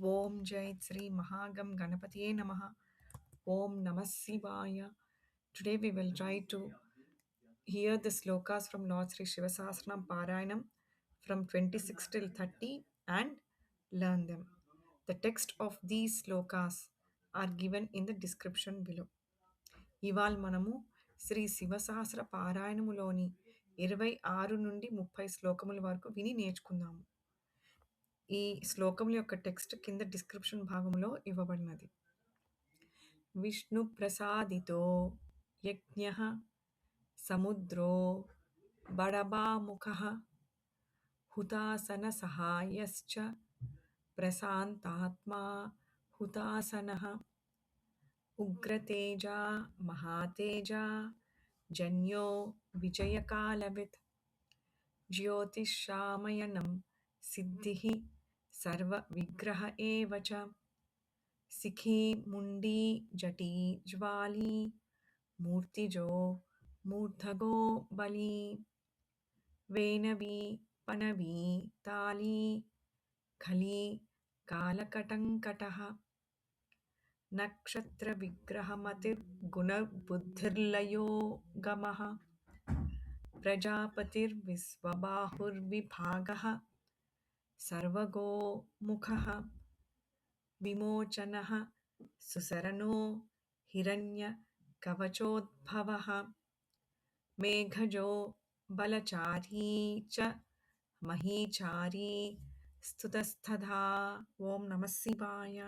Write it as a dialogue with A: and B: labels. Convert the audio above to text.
A: Om Jai Sri Mahagam Ganapatiye Namaha. Om Namah Shivaya. Today we will try to hear the slokas from Lord Sri Shivasahasranam Parayanam from 26 till 30 and learn them. The text of these slokas are given in the description below. ఇవాళ మనము శ్రీ శివసహస్ర పారాయణములోని 26 నుండి 30 శ్లోకముల వరకు విని నేర్చుకుందాము. ఈ శ్లోకముల యొక్క text కింద description భాగంలో ఇవ్వబడినది. విష్ణు ప్రసాదితో యజ్ఞః సముద్రో బడబాముఖః హుతాసన సహాయశ్చ ప్రశాంతాత్మా హుతాసనః ఉగ్రతేజా మహాతేజా జన్యో విజయకాలవిత్ జ్యోతిషామయనం సిద్ధిః సర్వ విగ్రహ ఏవ చ సిఖీ ముండీ జటీ జ్వాలీ మూర్తిజో మూర్ధగో బలీ వేనవీ పనవీ తాళీ ఖలీ కాలకటంకటః నక్షత్ర విగ్రహమతిర్గుణబుద్ధిర్లయో గమః ప్రజాపతిర్విశ్వబాహుర్విభాగః సర్వగో ముఖః విమోచనః సుసరణో హిరణ్య కవచోద్భవః మేఘజో బలచారీ చ మహీచారీ స్తుతస్తథా. ఓం నమః శివాయ.